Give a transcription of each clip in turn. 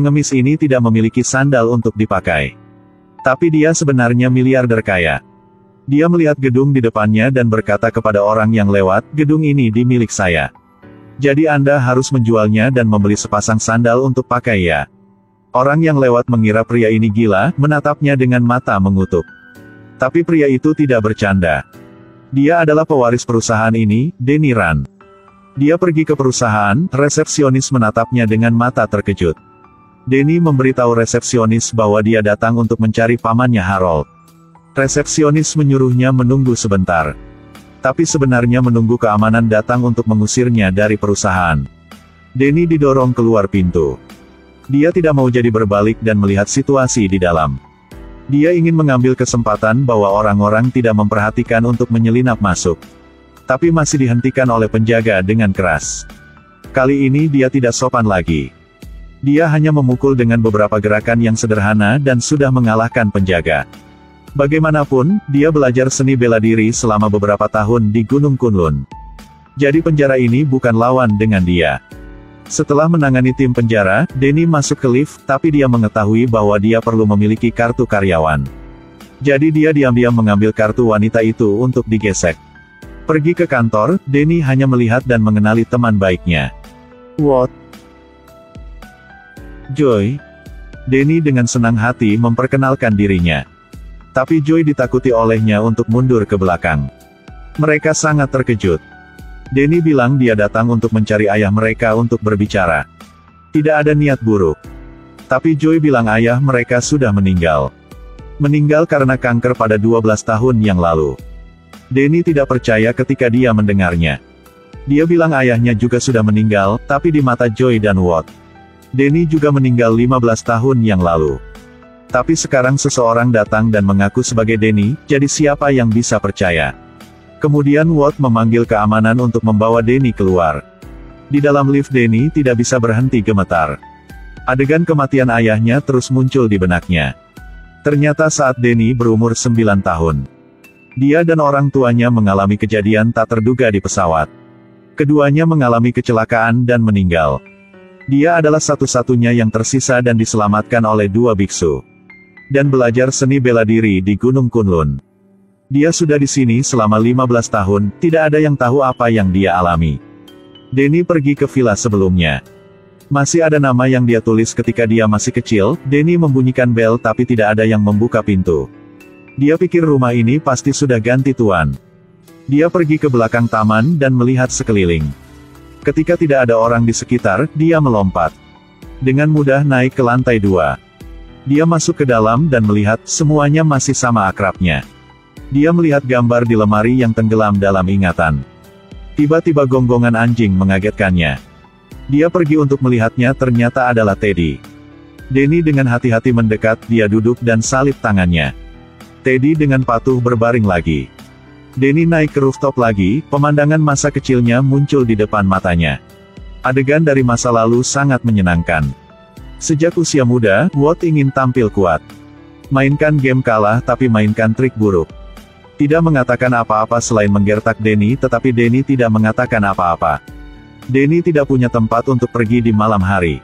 Pengemis ini tidak memiliki sandal untuk dipakai. Tapi dia sebenarnya miliarder kaya. Dia melihat gedung di depannya dan berkata kepada orang yang lewat, gedung ini milik saya. Jadi Anda harus menjualnya dan membeli sepasang sandal untuk pakai ya. Orang yang lewat mengira pria ini gila, menatapnya dengan mata mengutuk. Tapi pria itu tidak bercanda. Dia adalah pewaris perusahaan ini, Denny Ran. Dia pergi ke perusahaan, resepsionis menatapnya dengan mata terkejut. Denny memberitahu resepsionis bahwa dia datang untuk mencari pamannya Harold. Resepsionis menyuruhnya menunggu sebentar. Tapi sebenarnya menunggu keamanan datang untuk mengusirnya dari perusahaan. Denny didorong keluar pintu. Dia tidak mau jadi berbalik dan melihat situasi di dalam. Dia ingin mengambil kesempatan bahwa orang-orang tidak memperhatikan untuk menyelinap masuk. Tapi masih dihentikan oleh penjaga dengan keras. Kali ini dia tidak sopan lagi. Dia hanya memukul dengan beberapa gerakan yang sederhana dan sudah mengalahkan penjaga. Bagaimanapun, dia belajar seni bela diri selama beberapa tahun di Gunung Kunlun. Jadi penjara ini bukan lawan dengan dia. Setelah menangani tim penjara, Denny masuk ke lift, tapi dia mengetahui bahwa dia perlu memiliki kartu karyawan. Jadi dia diam-diam mengambil kartu wanita itu untuk digesek. Pergi ke kantor, Denny hanya melihat dan mengenali teman baiknya. What? Joy. Denny dengan senang hati memperkenalkan dirinya. Tapi Joy ditakuti olehnya untuk mundur ke belakang. Mereka sangat terkejut. Denny bilang dia datang untuk mencari ayah mereka untuk berbicara. Tidak ada niat buruk. Tapi Joy bilang ayah mereka sudah meninggal. Meninggal karena kanker pada 12 tahun yang lalu. Denny tidak percaya ketika dia mendengarnya. Dia bilang ayahnya juga sudah meninggal, tapi di mata Joy dan Watt, Denny juga meninggal 15 tahun yang lalu. Tapi sekarang seseorang datang dan mengaku sebagai Denny, jadi siapa yang bisa percaya? Kemudian Watt memanggil keamanan untuk membawa Denny keluar. Di dalam lift Denny tidak bisa berhenti gemetar. Adegan kematian ayahnya terus muncul di benaknya. Ternyata saat Denny berumur 9 tahun. Dia dan orang tuanya mengalami kejadian tak terduga di pesawat. Keduanya mengalami kecelakaan dan meninggal. Dia adalah satu-satunya yang tersisa dan diselamatkan oleh 2 biksu. Dan belajar seni bela diri di Gunung Kunlun. Dia sudah di sini selama 15 tahun, tidak ada yang tahu apa yang dia alami. Denny pergi ke villa sebelumnya. Masih ada nama yang dia tulis ketika dia masih kecil. Denny membunyikan bel tapi tidak ada yang membuka pintu. Dia pikir rumah ini pasti sudah ganti tuan. Dia pergi ke belakang taman dan melihat sekeliling. Ketika tidak ada orang di sekitar, dia melompat. Dengan mudah naik ke lantai 2. Dia masuk ke dalam dan melihat, semuanya masih sama akrabnya. Dia melihat gambar di lemari yang tenggelam dalam ingatan. Tiba-tiba gonggongan anjing mengagetkannya. Dia pergi untuk melihatnya, ternyata adalah Teddy. Denny dengan hati-hati mendekat, dia duduk dan salib tangannya. Teddy dengan patuh berbaring lagi. Denny naik ke rooftop lagi, pemandangan masa kecilnya muncul di depan matanya. Adegan dari masa lalu sangat menyenangkan. Sejak usia muda, Watt ingin tampil kuat. Mainkan game kalah tapi mainkan trik buruk. Tidak mengatakan apa-apa selain menggertak Denny, tetapi Denny tidak mengatakan apa-apa. Denny tidak punya tempat untuk pergi di malam hari.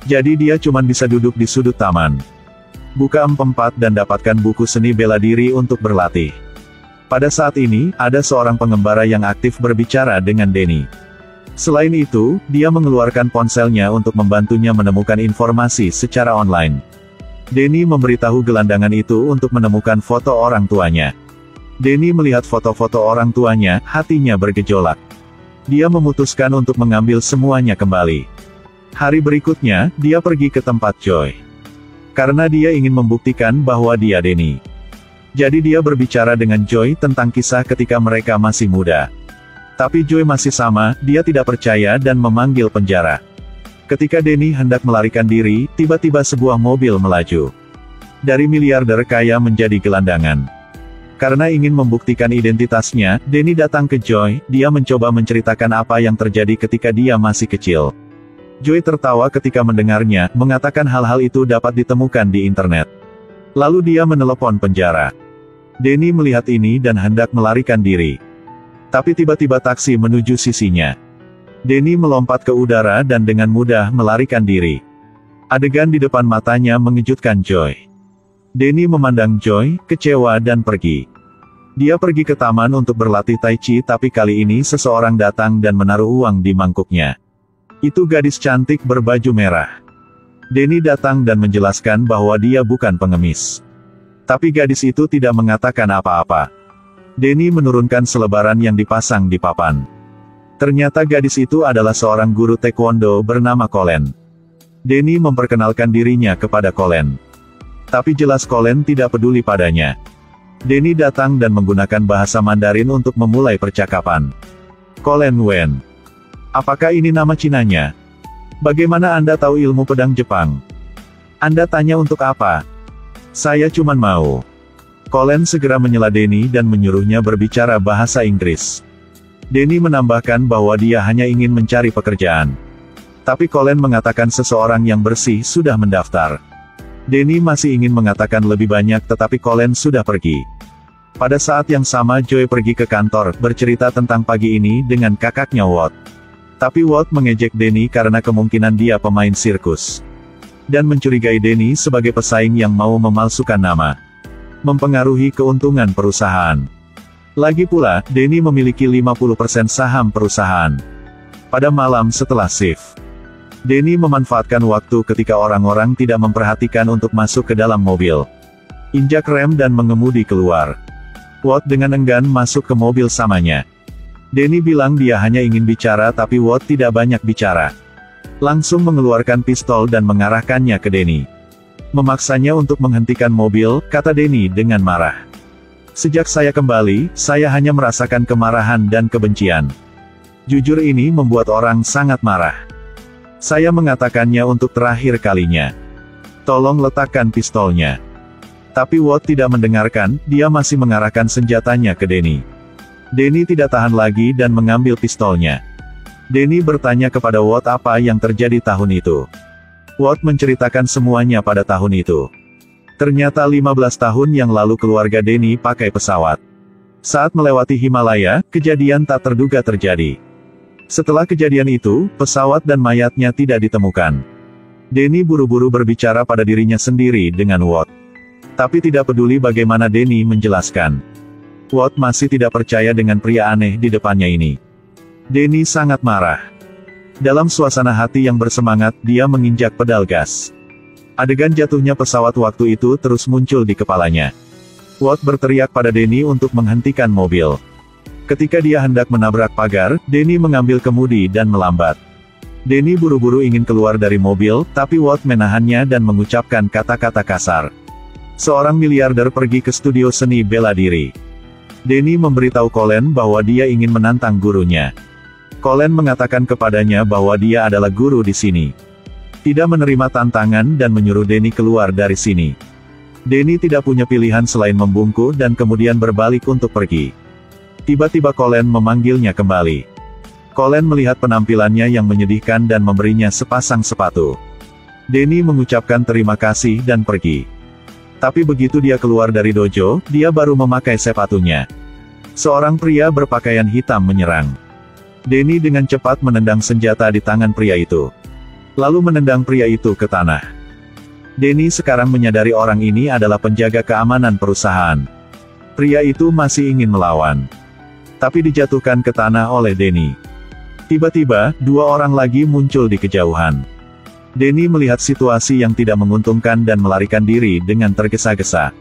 Jadi dia cuma bisa duduk di sudut taman. Buka MP4 dan dapatkan buku seni bela diri untuk berlatih. Pada saat ini, ada seorang pengembara yang aktif berbicara dengan Denny. Selain itu, dia mengeluarkan ponselnya untuk membantunya menemukan informasi secara online. Denny memberitahu gelandangan itu untuk menemukan foto orang tuanya. Denny melihat foto-foto orang tuanya, hatinya bergejolak. Dia memutuskan untuk mengambil semuanya kembali. Hari berikutnya, dia pergi ke tempat Joy. Karena dia ingin membuktikan bahwa dia Denny. Jadi dia berbicara dengan Joy tentang kisah ketika mereka masih muda. Tapi Joy masih sama, dia tidak percaya dan memanggil penjara. Ketika Denny hendak melarikan diri, tiba-tiba sebuah mobil melaju. Dari miliarder kaya menjadi gelandangan. Karena ingin membuktikan identitasnya, Denny datang ke Joy, dia mencoba menceritakan apa yang terjadi ketika dia masih kecil. Joy tertawa ketika mendengarnya, mengatakan hal-hal itu dapat ditemukan di internet. Lalu dia menelepon penjara. Denny melihat ini dan hendak melarikan diri. Tapi tiba-tiba taksi menuju sisinya. Denny melompat ke udara dan dengan mudah melarikan diri. Adegan di depan matanya mengejutkan Joy. Danny memandang Joy, kecewa dan pergi. Dia pergi ke taman untuk berlatih Tai Chi, tapi kali ini seseorang datang dan menaruh uang di mangkuknya. Itu gadis cantik berbaju merah. Danny datang dan menjelaskan bahwa dia bukan pengemis. Tapi gadis itu tidak mengatakan apa-apa. Danny menurunkan selebaran yang dipasang di papan. Ternyata gadis itu adalah seorang guru taekwondo bernama Colin. Danny memperkenalkan dirinya kepada Colin. Tapi jelas Colin tidak peduli padanya. Danny datang dan menggunakan bahasa Mandarin untuk memulai percakapan. Colin Wen. Apakah ini nama Cinanya? Bagaimana Anda tahu ilmu pedang Jepang? Anda tanya untuk apa? Saya cuman mau. Colin segera menyela Danny dan menyuruhnya berbicara bahasa Inggris. Danny menambahkan bahwa dia hanya ingin mencari pekerjaan. Tapi Colin mengatakan seseorang yang bersih sudah mendaftar. Danny masih ingin mengatakan lebih banyak, tetapi Colin sudah pergi. Pada saat yang sama Joy pergi ke kantor, bercerita tentang pagi ini dengan kakaknya Walt. Tapi Walt mengejek Danny karena kemungkinan dia pemain sirkus. Dan mencurigai Danny sebagai pesaing yang mau memalsukan nama. Mempengaruhi keuntungan perusahaan. Lagi pula, Danny memiliki 50% saham perusahaan. Pada malam setelah shift, Danny memanfaatkan waktu ketika orang-orang tidak memperhatikan untuk masuk ke dalam mobil. Injak rem dan mengemudi keluar. Walt dengan enggan masuk ke mobil samanya. Danny bilang dia hanya ingin bicara, tapi Walt tidak banyak bicara. Langsung mengeluarkan pistol dan mengarahkannya ke Danny. Memaksanya untuk menghentikan mobil, kata Danny dengan marah. Sejak saya kembali, saya hanya merasakan kemarahan dan kebencian. Jujur ini membuat orang sangat marah. Saya mengatakannya untuk terakhir kalinya. Tolong letakkan pistolnya. Tapi Walt tidak mendengarkan, dia masih mengarahkan senjatanya ke Danny. Danny tidak tahan lagi dan mengambil pistolnya. Danny bertanya kepada Walt apa yang terjadi tahun itu. Walt menceritakan semuanya pada tahun itu. Ternyata 15 tahun yang lalu keluarga Danny pakai pesawat. Saat melewati Himalaya, kejadian tak terduga terjadi. Setelah kejadian itu, pesawat dan mayatnya tidak ditemukan. Danny buru-buru berbicara pada dirinya sendiri dengan Walt. Tapi tidak peduli bagaimana Danny menjelaskan. Walt masih tidak percaya dengan pria aneh di depannya ini. Danny sangat marah. Dalam suasana hati yang bersemangat, dia menginjak pedal gas. Adegan jatuhnya pesawat waktu itu terus muncul di kepalanya. Walt berteriak pada Danny untuk menghentikan mobil. Ketika dia hendak menabrak pagar, Danny mengambil kemudi dan melambat. Danny buru-buru ingin keluar dari mobil, tapi Walt menahannya dan mengucapkan kata-kata kasar. Seorang miliarder pergi ke studio seni bela diri. Danny memberitahu Colin bahwa dia ingin menantang gurunya. Colin mengatakan kepadanya bahwa dia adalah guru di sini. Tidak menerima tantangan dan menyuruh Danny keluar dari sini. Danny tidak punya pilihan selain membungkuk dan kemudian berbalik untuk pergi. Tiba-tiba Colin memanggilnya kembali. Colin melihat penampilannya yang menyedihkan dan memberinya sepasang sepatu. Danny mengucapkan terima kasih dan pergi. Tapi begitu dia keluar dari dojo, dia baru memakai sepatunya. Seorang pria berpakaian hitam menyerang. Danny dengan cepat menendang senjata di tangan pria itu. Lalu menendang pria itu ke tanah. Danny sekarang menyadari orang ini adalah penjaga keamanan perusahaan. Pria itu masih ingin melawan. Tapi dijatuhkan ke tanah oleh Danny. Tiba-tiba, dua orang lagi muncul di kejauhan. Danny melihat situasi yang tidak menguntungkan dan melarikan diri dengan tergesa-gesa.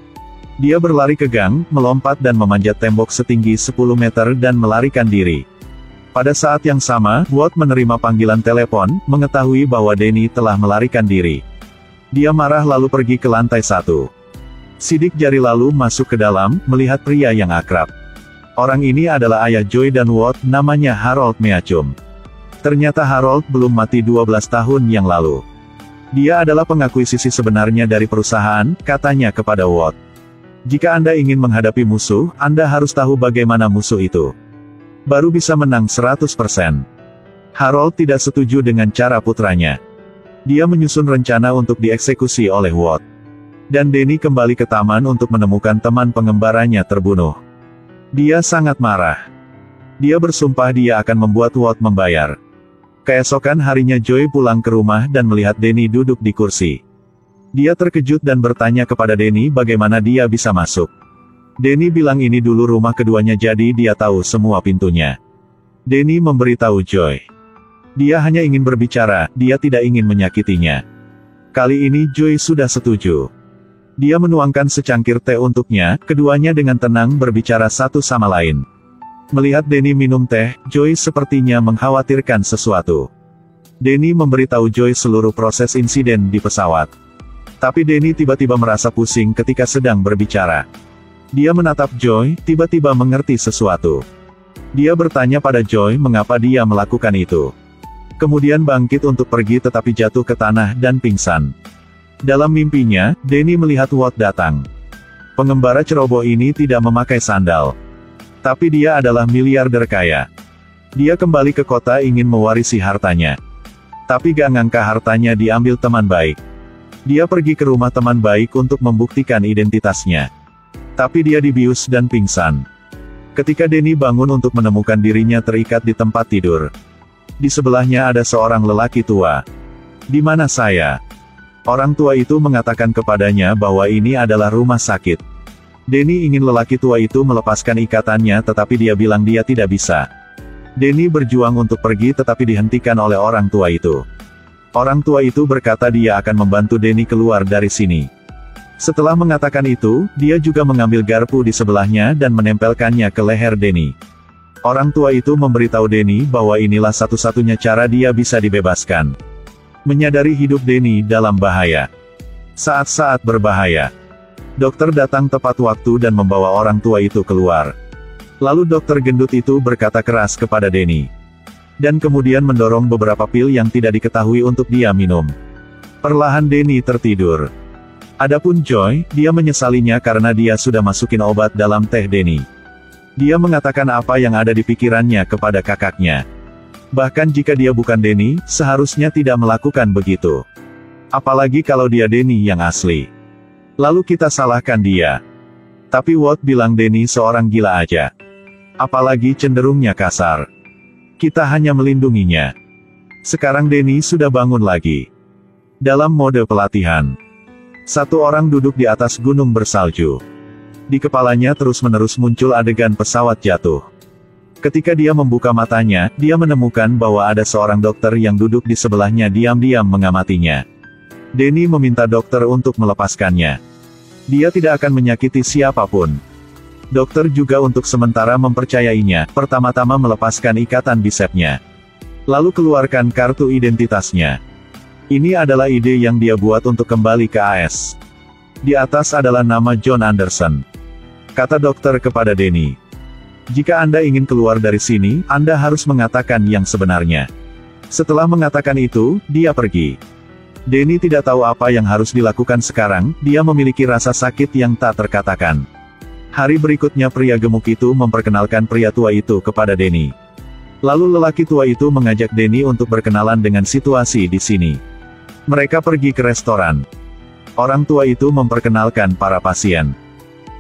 Dia berlari ke gang, melompat dan memanjat tembok setinggi 10 meter dan melarikan diri. Pada saat yang sama, Walt menerima panggilan telepon, mengetahui bahwa Danny telah melarikan diri. Dia marah lalu pergi ke lantai 1. Sidik jari lalu masuk ke dalam, melihat pria yang akrab. Orang ini adalah ayah Joy dan Walt, namanya Harold Meachum. Ternyata Harold belum mati 12 tahun yang lalu. Dia adalah pengakuisisi sebenarnya dari perusahaan, katanya kepada Walt. Jika Anda ingin menghadapi musuh, Anda harus tahu bagaimana musuh itu. Baru bisa menang 100%. Harold tidak setuju dengan cara putranya. Dia menyusun rencana untuk dieksekusi oleh Walt. Dan Danny kembali ke taman untuk menemukan teman pengembaranya terbunuh. Dia sangat marah. Dia bersumpah dia akan membuat Walt membayar. Keesokan harinya Joy pulang ke rumah dan melihat Denny duduk di kursi. Dia terkejut dan bertanya kepada Denny bagaimana dia bisa masuk. Denny bilang ini dulu rumah keduanya jadi dia tahu semua pintunya. Denny memberitahu Joy. Dia hanya ingin berbicara, dia tidak ingin menyakitinya. Kali ini Joy sudah setuju. Dia menuangkan secangkir teh untuknya, keduanya dengan tenang berbicara satu sama lain. Melihat Denny minum teh, Joy sepertinya mengkhawatirkan sesuatu. Denny memberitahu Joy seluruh proses insiden di pesawat. Tapi Denny tiba-tiba merasa pusing ketika sedang berbicara. Dia menatap Joy, tiba-tiba mengerti sesuatu. Dia bertanya pada Joy mengapa dia melakukan itu. Kemudian bangkit untuk pergi tetapi jatuh ke tanah dan pingsan. Dalam mimpinya, Denny melihat Watt datang. Pengembara ceroboh ini tidak memakai sandal. Tapi dia adalah miliarder kaya. Dia kembali ke kota ingin mewarisi hartanya. Tapi gak ngangka hartanya diambil teman baik. Dia pergi ke rumah teman baik untuk membuktikan identitasnya. Tapi dia dibius dan pingsan. Ketika Denny bangun untuk menemukan dirinya terikat di tempat tidur. Di sebelahnya ada seorang lelaki tua. "Di mana saya?" Orang tua itu mengatakan kepadanya bahwa ini adalah rumah sakit. Denny ingin lelaki tua itu melepaskan ikatannya tetapi dia bilang dia tidak bisa. Denny berjuang untuk pergi tetapi dihentikan oleh orang tua itu. Orang tua itu berkata dia akan membantu Denny keluar dari sini. Setelah mengatakan itu, dia juga mengambil garpu di sebelahnya dan menempelkannya ke leher Denny. Orang tua itu memberitahu Denny bahwa inilah satu-satunya cara dia bisa dibebaskan. Menyadari hidup Denny dalam bahaya. Saat-saat berbahaya. Dokter datang tepat waktu dan membawa orang tua itu keluar. Lalu dokter gendut itu berkata keras kepada Denny. Dan kemudian mendorong beberapa pil yang tidak diketahui untuk dia minum. Perlahan Denny tertidur. Adapun Joy, dia menyesalinya karena dia sudah masukin obat dalam teh Denny. Dia mengatakan apa yang ada di pikirannya kepada kakaknya. Bahkan jika dia bukan Denny, seharusnya tidak melakukan begitu. Apalagi kalau dia Denny yang asli. Lalu kita salahkan dia. Tapi Watt bilang Denny seorang gila aja. Apalagi cenderungnya kasar. Kita hanya melindunginya. Sekarang Denny sudah bangun lagi. Dalam mode pelatihan. Satu orang duduk di atas gunung bersalju. Di kepalanya terus-menerus muncul adegan pesawat jatuh. Ketika dia membuka matanya, dia menemukan bahwa ada seorang dokter yang duduk di sebelahnya diam-diam mengamatinya. Denny meminta dokter untuk melepaskannya. Dia tidak akan menyakiti siapapun. Dokter juga untuk sementara mempercayainya, pertama-tama melepaskan ikatan bisepnya. Lalu keluarkan kartu identitasnya. Ini adalah ide yang dia buat untuk kembali ke AS. Di atas adalah nama John Anderson. Kata dokter kepada Denny. Jika Anda ingin keluar dari sini, Anda harus mengatakan yang sebenarnya. Setelah mengatakan itu, dia pergi. Denny tidak tahu apa yang harus dilakukan sekarang, dia memiliki rasa sakit yang tak terkatakan. Hari berikutnya pria gemuk itu memperkenalkan pria tua itu kepada Denny. Lalu lelaki tua itu mengajak Denny untuk berkenalan dengan situasi di sini. Mereka pergi ke restoran. Orang tua itu memperkenalkan para pasien.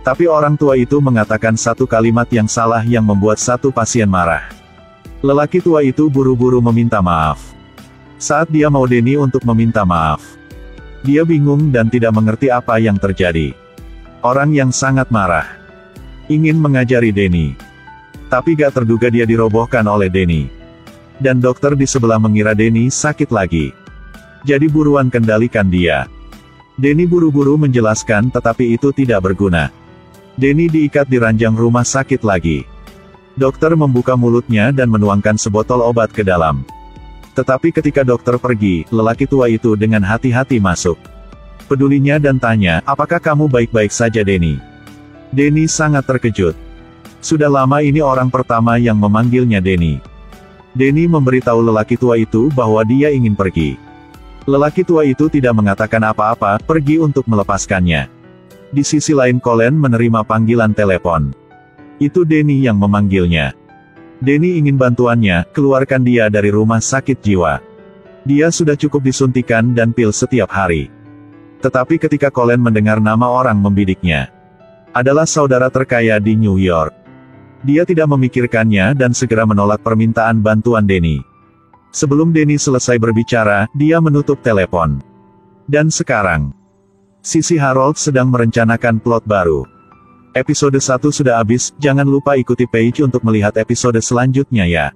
Tapi orang tua itu mengatakan satu kalimat yang salah yang membuat satu pasien marah. Lelaki tua itu buru-buru meminta maaf. Saat dia mau Denny untuk meminta maaf. Dia bingung dan tidak mengerti apa yang terjadi. Orang yang sangat marah. Ingin mengajari Denny. Tapi gak terduga dia dirobohkan oleh Denny. Dan dokter di sebelah mengira Denny sakit lagi. Jadi buruan kendalikan dia. Denny buru-buru menjelaskan tetapi itu tidak berguna. Denny diikat di ranjang rumah sakit lagi. Dokter membuka mulutnya dan menuangkan sebotol obat ke dalam. Tetapi ketika dokter pergi, lelaki tua itu dengan hati-hati masuk. Pedulinya dan tanya, apakah kamu baik-baik saja Denny? Denny sangat terkejut. Sudah lama ini orang pertama yang memanggilnya Denny. Denny memberitahu lelaki tua itu bahwa dia ingin pergi. Lelaki tua itu tidak mengatakan apa-apa, pergi untuk melepaskannya. Di sisi lain Colin menerima panggilan telepon. Itu Denny yang memanggilnya. Denny ingin bantuannya, keluarkan dia dari rumah sakit jiwa. Dia sudah cukup disuntikan dan pil setiap hari. Tetapi ketika Colin mendengar nama orang membidiknya. Adalah saudara terkaya di New York. Dia tidak memikirkannya dan segera menolak permintaan bantuan Denny. Sebelum Denny selesai berbicara, dia menutup telepon. Dan sekarang, Sisi Harold sedang merencanakan plot baru. Episode 1 sudah habis, jangan lupa ikuti page untuk melihat episode selanjutnya ya.